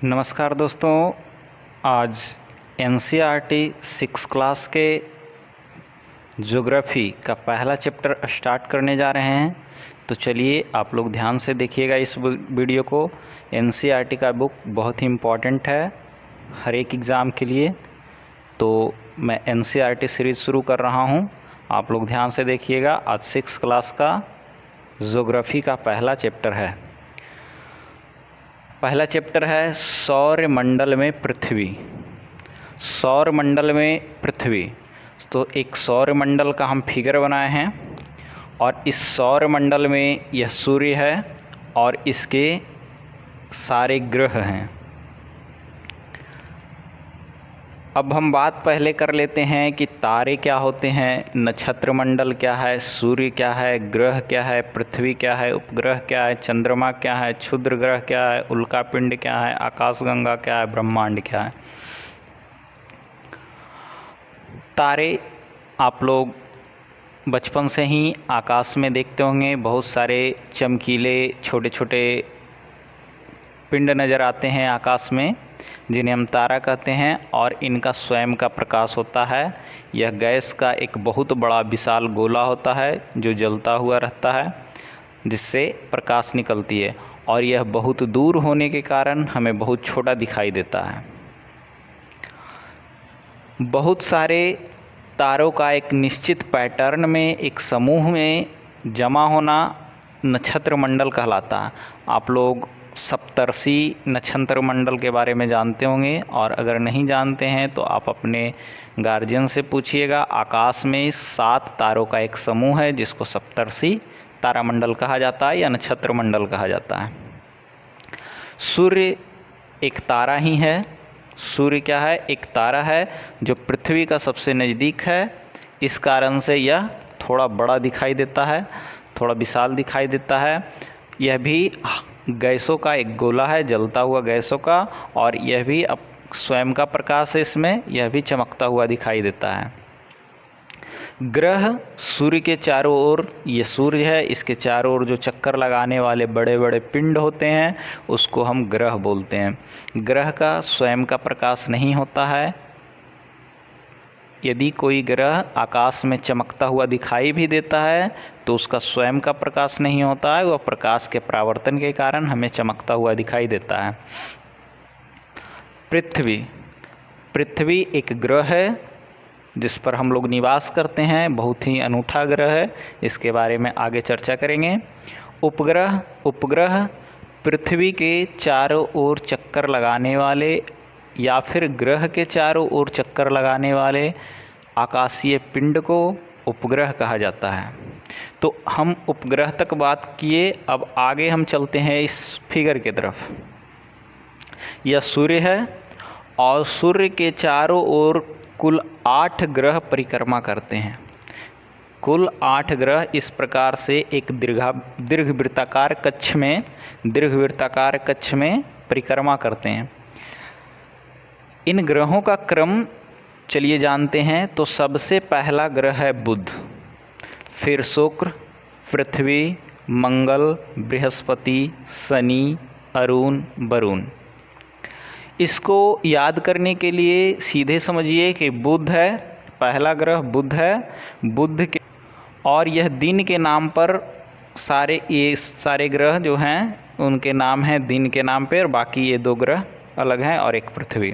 नमस्कार दोस्तों, आज एनसीईआरटी 6 क्लास के ज्योग्राफी का पहला चैप्टर स्टार्ट करने जा रहे हैं। तो चलिए आप लोग ध्यान से देखिएगा इस वीडियो को। एनसीईआरटी का बुक बहुत ही इम्पॉर्टेंट है हर एक एग्ज़ाम के लिए। तो मैं एनसीईआरटी सीरीज़ शुरू कर रहा हूं, आप लोग ध्यान से देखिएगा। आज 6 क्लास का ज्योग्राफी का पहला चैप्टर है। पहला चैप्टर है सौर मंडल में पृथ्वी। सौर मंडल में पृथ्वी, तो एक सौर मंडल का हम फिगर बनाए हैं और इस सौर मंडल में यह सूर्य है और इसके सारे ग्रह हैं। अब हम बात पहले कर लेते हैं कि तारे क्या होते हैं, नक्षत्र मंडल क्या है, सूर्य क्या है, ग्रह क्या है, पृथ्वी क्या है, उपग्रह क्या है, चंद्रमा क्या है, क्षुद्र ग्रह क्या है, उल्कापिंड क्या है, आकाशगंगा क्या है, ब्रह्मांड क्या है। तारे आप लोग बचपन से ही आकाश में देखते होंगे, बहुत सारे चमकीले छोटे छोटे पिंड नज़र आते हैं आकाश में, जिन्हें हम तारा कहते हैं। और इनका स्वयं का प्रकाश होता है। यह गैस का एक बहुत बड़ा विशाल गोला होता है जो जलता हुआ रहता है, जिससे प्रकाश निकलती है। और यह बहुत दूर होने के कारण हमें बहुत छोटा दिखाई देता है। बहुत सारे तारों का एक निश्चित पैटर्न में एक समूह में जमा होना नक्षत्र मंडल कहलाता है। आप लोग सप्तर्षि नक्षत्र मंडल के बारे में जानते होंगे, और अगर नहीं जानते हैं तो आप अपने गार्जियन से पूछिएगा। आकाश में 7 तारों का एक समूह है जिसको सप्तर्षि तारामंडल कहा जाता है या नक्षत्र मंडल कहा जाता है। सूर्य एक तारा ही है। सूर्य क्या है? एक तारा है जो पृथ्वी का सबसे नज़दीक है। इस कारण से यह थोड़ा बड़ा दिखाई देता है, थोड़ा विशाल दिखाई देता है। यह भी गैसों का एक गोला है, जलता हुआ गैसों का, और यह भी अब स्वयं का प्रकाश है इसमें, यह भी चमकता हुआ दिखाई देता है। ग्रह सूर्य के चारों ओर, ये सूर्य है, इसके चारों ओर जो चक्कर लगाने वाले बड़े बड़े पिंड होते हैं उसको हम ग्रह बोलते हैं। ग्रह का स्वयं का प्रकाश नहीं होता है। यदि कोई ग्रह आकाश में चमकता हुआ दिखाई भी देता है तो उसका स्वयं का प्रकाश नहीं होता है, वह प्रकाश के परावर्तन के कारण हमें चमकता हुआ दिखाई देता है। पृथ्वी एक ग्रह है जिस पर हम लोग निवास करते हैं। बहुत ही अनूठा ग्रह है, इसके बारे में आगे चर्चा करेंगे। उपग्रह पृथ्वी के चारों ओर चक्कर लगाने वाले या फिर ग्रह के चारों ओर चक्कर लगाने वाले आकाशीय पिंड को उपग्रह कहा जाता है। तो हम उपग्रह तक बात किए, अब आगे हम चलते हैं इस फिगर की तरफ। यह सूर्य है और सूर्य के चारों ओर कुल 8 ग्रह परिक्रमा करते हैं। कुल 8 ग्रह इस प्रकार से एक दीर्घवृत्ताकार कक्ष में परिक्रमा करते हैं। इन ग्रहों का क्रम चलिए जानते हैं। तो सबसे पहला ग्रह है बुध, फिर शुक्र, पृथ्वी, मंगल, बृहस्पति, शनि, अरुण, वरुण। इसको याद करने के लिए सीधे समझिए कि बुध है, पहला ग्रह बुध है। बुध के और यह दिन के नाम पर ये सारे ग्रह जो हैं उनके नाम हैं दिन के नाम पर, बाकी ये 2 ग्रह अलग हैं और एक पृथ्वी।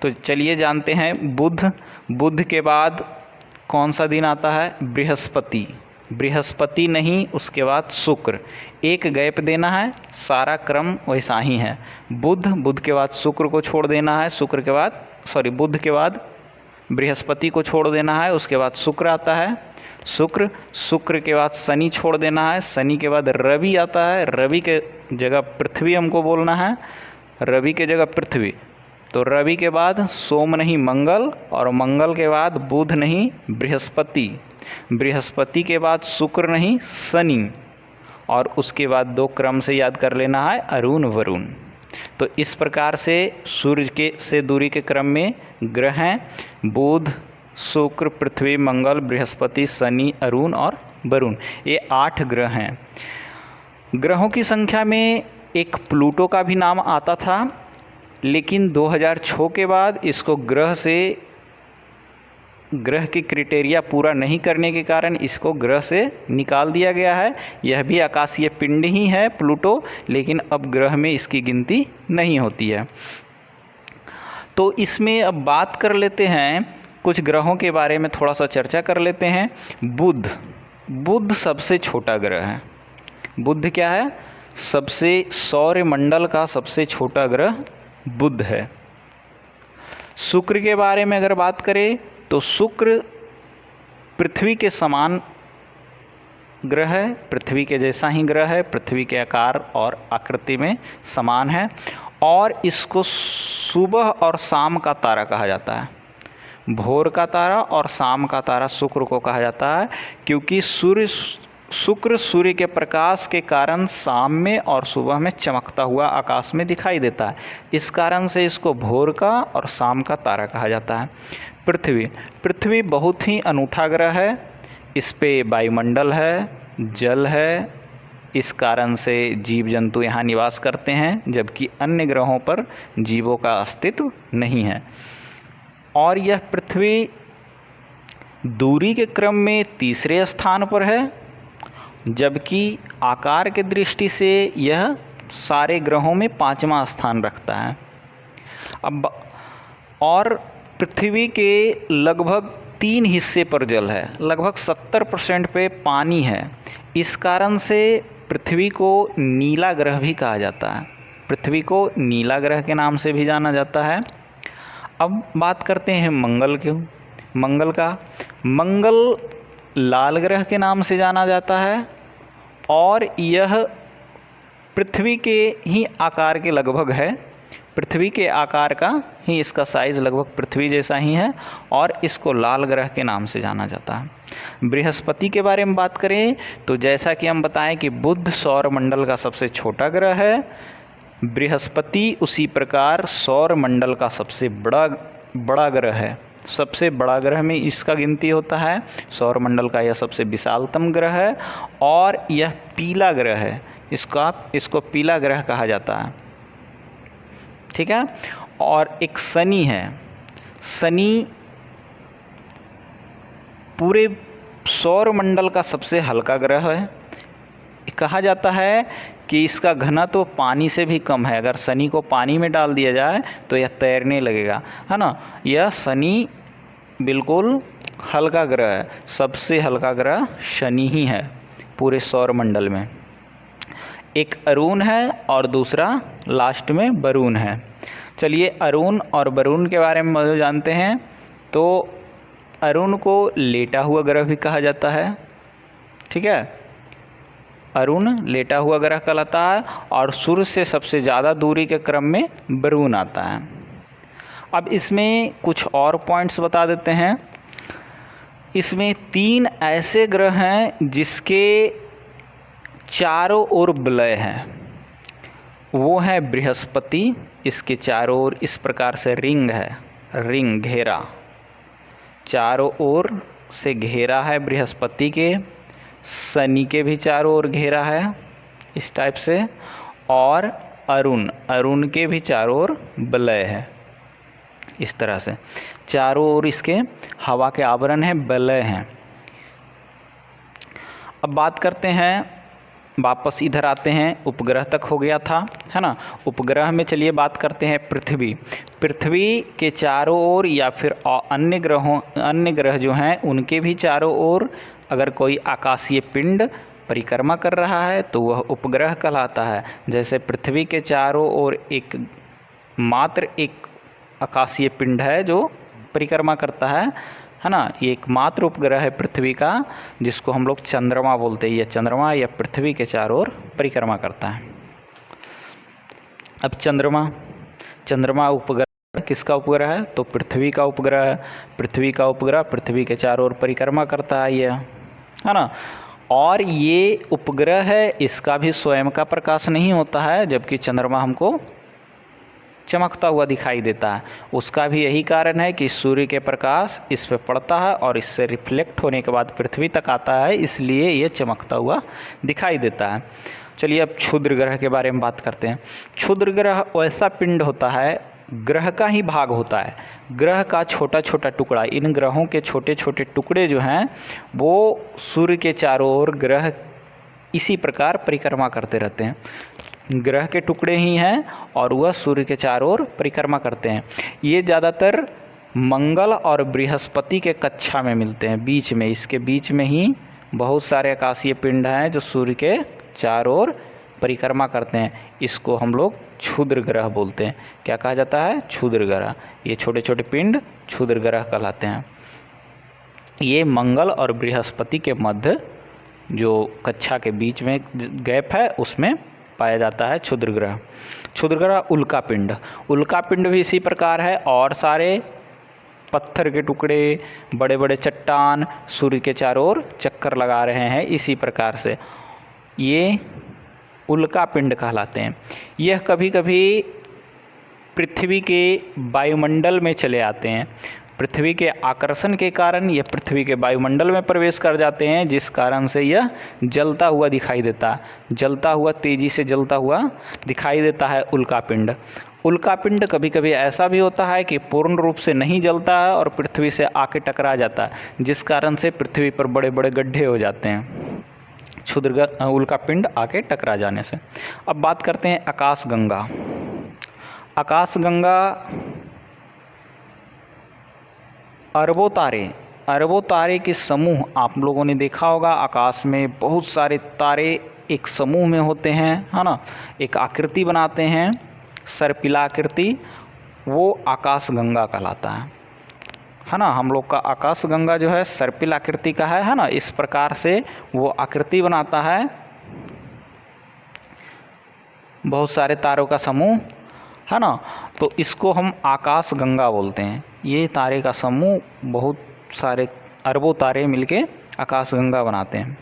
तो चलिए जानते हैं बुध के बाद कौन सा दिन आता है? बृहस्पति नहीं, उसके बाद शुक्र। एक गैप देना है, सारा क्रम वैसा ही है। बुध के बाद शुक्र को छोड़ देना है, बुध के बाद बृहस्पति को छोड़ देना है, उसके बाद शुक्र आता है। शुक्र के बाद शनि छोड़ देना है, शनि के बाद रवि आता है, रवि के जगह पृथ्वी हमको बोलना है, रवि के जगह पृथ्वी। तो रवि के बाद सोम नहीं मंगल, और मंगल के बाद बुध नहीं बृहस्पति, बृहस्पति के बाद शुक्र नहीं शनि, और उसके बाद 2 क्रम से याद कर लेना है अरुण वरुण। तो इस प्रकार से सूर्य से दूरी के क्रम में ग्रह हैं बुध, शुक्र, पृथ्वी, मंगल, बृहस्पति, शनि, अरुण और वरुण। ये 8 ग्रह हैं। ग्रहों की संख्या में एक प्लूटो का भी नाम आता था। लेकिन 2006 के बाद इसको ग्रह की क्राइटेरिया पूरा नहीं करने के कारण इसको ग्रह से निकाल दिया गया है। यह भी आकाशीय पिंड ही है प्लूटो, लेकिन अब ग्रह में इसकी गिनती नहीं होती है। तो इसमें अब बात कर लेते हैं, कुछ ग्रहों के बारे में थोड़ा सा चर्चा कर लेते हैं। बुध सबसे छोटा ग्रह है। बुध क्या है? सौरमंडल का सबसे छोटा ग्रह बुध है। शुक्र के बारे में अगर बात करें तो शुक्र पृथ्वी के समान ग्रह है, पृथ्वी के जैसा ही ग्रह है, पृथ्वी के आकार और आकृति में समान है, और इसको सुबह और शाम का तारा कहा जाता है। भोर का तारा और शाम का तारा शुक्र को कहा जाता है, क्योंकि शुक्र सूर्य के प्रकाश के कारण शाम में और सुबह में चमकता हुआ आकाश में दिखाई देता है। इस कारण से इसको भोर का और शाम का तारा कहा जाता है। पृथ्वी बहुत ही अनूठा ग्रह है। इस पे वायुमंडल है, जल है, इस कारण से जीव जंतु यहाँ निवास करते हैं, जबकि अन्य ग्रहों पर जीवों का अस्तित्व नहीं है। और यह पृथ्वी दूरी के क्रम में तीसरे स्थान पर है, जबकि आकार के दृष्टि से यह सारे ग्रहों में 5वां स्थान रखता है। अब और पृथ्वी के लगभग 3 हिस्से पर जल है, लगभग 70% पे पानी है। इस कारण से पृथ्वी को नीला ग्रह भी कहा जाता है। पृथ्वी को नीला ग्रह के नाम से भी जाना जाता है। अब बात करते हैं मंगल का। मंगल लाल ग्रह के नाम से जाना जाता है, और यह पृथ्वी के ही आकार के लगभग है। पृथ्वी के आकार का ही इसका साइज़ लगभग पृथ्वी जैसा ही है, और इसको लाल ग्रह के नाम से जाना जाता है। बृहस्पति के बारे में बात करें तो जैसा कि हम बताएं कि बुध सौरमंडल का सबसे छोटा ग्रह है, बृहस्पति उसी प्रकार सौरमंडल का सबसे बड़ा ग्रह है। सबसे बड़ा ग्रह में इसका गिनती होता है। सौरमंडल का यह सबसे विशालतम ग्रह है, और यह पीला ग्रह है। इसको पीला ग्रह कहा जाता है, ठीक है। और एक शनि है। शनि पूरे सौरमंडल का सबसे हल्का ग्रह है। कहा जाता है कि इसका घनत्व पानी से भी कम है। अगर शनि को पानी में डाल दिया जाए तो यह तैरने लगेगा, है ना। यह शनि बिल्कुल हल्का ग्रह है। सबसे हल्का ग्रह शनि ही है पूरे सौरमंडल में। एक अरुण है और दूसरा लास्ट में वरुण है। चलिए अरुण और वरुण के बारे में जानते हैं। तो अरुण को लेटा हुआ ग्रह भी कहा जाता है, ठीक है। अरुण लेटा हुआ ग्रह कहलाता है, और सूर्य से सबसे ज़्यादा दूरी के क्रम में वरुण आता है। अब इसमें कुछ और पॉइंट्स बता देते हैं। इसमें 3 ऐसे ग्रह हैं जिसके चारों ओर वलय हैं। वो है बृहस्पति, इसके चारों ओर इस प्रकार से रिंग है, रिंग घेरा, चारों ओर से घेरा है बृहस्पति के। शनि के भी चारों ओर घेरा है इस टाइप से, और अरुण के भी चारों ओर वलय है इस तरह से। चारों ओर इसके हवा के आवरण है, वलय हैं। अब बात करते हैं, वापस इधर आते हैं, उपग्रह तक हो गया था, है ना। उपग्रह में चलिए बात करते हैं पृथ्वी के चारों ओर, या फिर अन्य ग्रह जो हैं उनके भी चारों ओर अगर कोई आकाशीय पिंड परिक्रमा कर रहा है तो वह उपग्रह कहलाता है। जैसे पृथ्वी के चारों ओर मात्र एक आकाशीय पिंड है जो परिक्रमा करता है ना। ये एकमात्र उपग्रह है पृथ्वी का, जिसको हम लोग चंद्रमा बोलते हैं। यह चंद्रमा या पृथ्वी के चारों ओर परिक्रमा करता है। अब चंद्रमा उपग्रह किसका उपग्रह है? तो पृथ्वी का उपग्रह है। पृथ्वी का उपग्रह पृथ्वी के चारों ओर परिक्रमा करता है, यह है ना। और ये उपग्रह है, इसका भी स्वयं का प्रकाश नहीं होता है, जबकि चंद्रमा हमको चमकता हुआ दिखाई देता है। उसका भी यही कारण है कि सूर्य के प्रकाश इस पर पड़ता है और इससे रिफ्लेक्ट होने के बाद पृथ्वी तक आता है, इसलिए ये चमकता हुआ दिखाई देता है। चलिए अब क्षुद्र ग्रह के बारे में बात करते हैं। क्षुद्र ग्रह वैसा पिंड होता है ग्रह का ही भाग होता है, ग्रह का छोटा छोटा टुकड़ा। इन ग्रहों के छोटे छोटे टुकड़े जो हैं वो सूर्य के चारों ओर ग्रह इसी प्रकार परिक्रमा करते रहते हैं। ग्रह के टुकड़े ही हैं और वह सूर्य के चारों ओर परिक्रमा करते हैं। ये ज़्यादातर मंगल और बृहस्पति के कक्षा में मिलते हैं, बीच में, इसके बीच में ही बहुत सारे आकाशीय पिंड हैं जो सूर्य के चारों ओर परिक्रमा करते हैं। इसको हम लोग क्षुद्र ग्रह बोलते हैं। क्या कहा जाता है? क्षुद्र ग्रह। ये छोटे छोटे पिंड क्षुद्र ग्रह कहलाते हैं। ये मंगल और बृहस्पति के मध्य जो कक्षा के बीच में गैप है उसमें पाया जाता है क्षुद्र ग्रह। क्षुद्र ग्रह उल्का पिंड, उल्का पिंड भी इसी प्रकार है। और सारे पत्थर के टुकड़े, बड़े बड़े चट्टान सूर्य के चारों ओर चक्कर लगा रहे हैं, इसी प्रकार से ये उल्का पिंड कहलाते हैं। यह कभी कभी पृथ्वी के वायुमंडल में चले आते हैं। पृथ्वी के आकर्षण के कारण यह पृथ्वी के वायुमंडल में प्रवेश कर जाते हैं, जिस कारण से यह जलता हुआ दिखाई देता है, जलता हुआ, तेज़ी से जलता हुआ दिखाई देता है उल्का पिंड। उल्का पिंड कभी कभी ऐसा भी होता है कि पूर्ण रूप से नहीं जलता है और पृथ्वी से आके टकरा जाता है, जिस कारण से पृथ्वी पर बड़े बड़े गड्ढे हो जाते हैं उल्का पिंड आके टकरा जाने से। अब बात करते हैं आकाशगंगा। आकाशगंगा अरबों तारे के समूह, आप लोगों ने देखा होगा आकाश में बहुत सारे तारे एक समूह में होते हैं, है ना, एक आकृति बनाते हैं, सर्पिला आकृति, वो आकाशगंगा कहलाता है ना। हम लोग का आकाशगंगा जो है सर्पिल आकृति का है ना, इस प्रकार से वो आकृति बनाता है, बहुत सारे तारों का समूह, है ना। तो इसको हम आकाशगंगा बोलते हैं। ये तारे का समूह, बहुत सारे अरबों तारे मिलके आकाशगंगा बनाते हैं।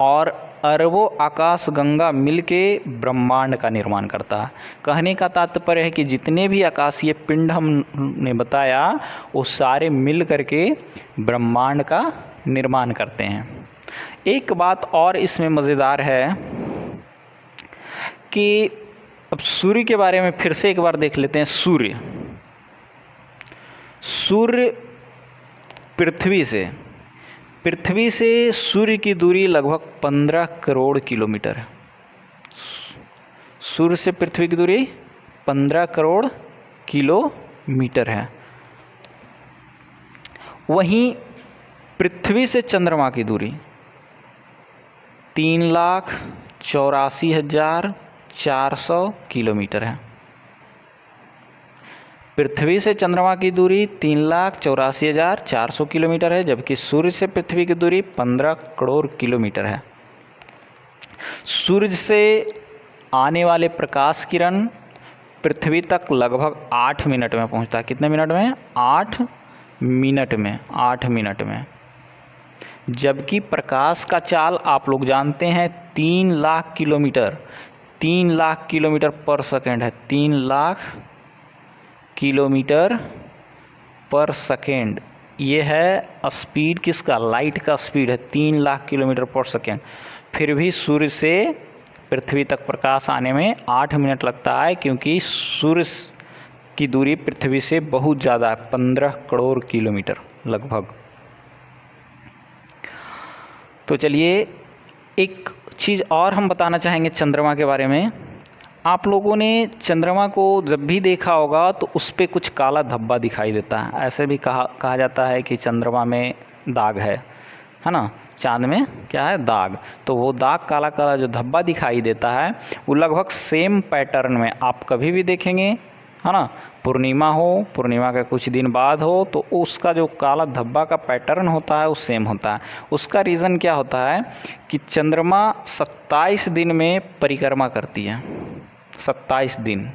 और अरबों आकाशगंगा मिलके ब्रह्मांड का निर्माण करता है। कहने का तात्पर्य है कि जितने भी आकाशीय पिंड हमने बताया वो सारे मिल करके ब्रह्मांड का निर्माण करते हैं। एक बात और इसमें मज़ेदार है कि अब सूर्य के बारे में फिर से एक बार देख लेते हैं। सूर्य पृथ्वी से सूर्य की दूरी लगभग 15 करोड़ किलोमीटर है। सूर्य से पृथ्वी की दूरी 15 करोड़ किलोमीटर है। वहीं पृथ्वी से चंद्रमा की दूरी 3,84,400 किलोमीटर है। पृथ्वी से चंद्रमा की दूरी 3,84,400 किलोमीटर है, जबकि सूर्य से पृथ्वी की दूरी 15 करोड़ किलोमीटर है। सूर्य से आने वाले प्रकाश किरण पृथ्वी तक लगभग 8 मिनट में पहुंचता है। कितने मिनट में? 8 मिनट में। जबकि प्रकाश का चाल आप लोग जानते हैं 3 लाख किलोमीटर पर सेकेंड है। 3 लाख किलोमीटर पर सेकेंड, ये है स्पीड किसका? लाइट का स्पीड है 3 लाख किलोमीटर पर सेकेंड। फिर भी सूर्य से पृथ्वी तक प्रकाश आने में 8 मिनट लगता है, क्योंकि सूर्य की दूरी पृथ्वी से बहुत ज़्यादा है, 15 करोड़ किलोमीटर लगभग। तो चलिए एक चीज़ और हम बताना चाहेंगे चंद्रमा के बारे में। आप लोगों ने चंद्रमा को जब भी देखा होगा तो उस पर कुछ काला धब्बा दिखाई देता है। ऐसे भी कहा जाता है कि चंद्रमा में दाग है ना, चांद में क्या है? दाग। तो वो दाग, काला काला जो धब्बा दिखाई देता है, वो लगभग सेम पैटर्न में आप कभी भी देखेंगे, है ना। पूर्णिमा के कुछ दिन बाद हो तो उसका जो काला धब्बा का पैटर्न होता है वो सेम होता है। उसका रीज़न क्या होता है कि चंद्रमा 27 दिन में परिक्रमा करती है। 27 दिन,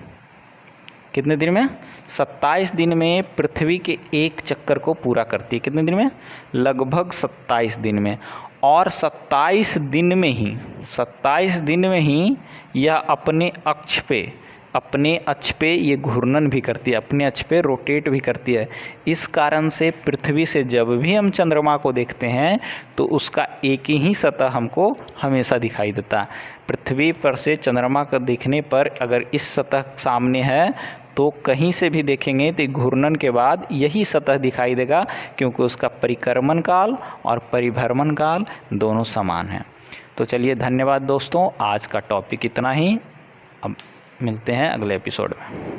कितने दिन में? 27 दिन में पृथ्वी के एक चक्कर को पूरा करती है। कितने दिन में? लगभग 27 दिन में। और 27 दिन में ही यह अपने अक्ष पे अपने अक्ष पे ये घूर्णन भी करती है, अपने अक्ष पे रोटेट भी करती है। इस कारण से पृथ्वी से जब भी हम चंद्रमा को देखते हैं तो उसका एक ही सतह हमको हमेशा दिखाई देता है। पृथ्वी पर से चंद्रमा को देखने पर अगर इस सतह सामने है तो कहीं से भी देखेंगे तो घूर्णन के बाद यही सतह दिखाई देगा, क्योंकि उसका परिक्रमण काल और परिभ्रमण काल दोनों समान हैं। तो चलिए, धन्यवाद दोस्तों, आज का टॉपिक इतना ही। अब मिलते हैं अगले एपिसोड में।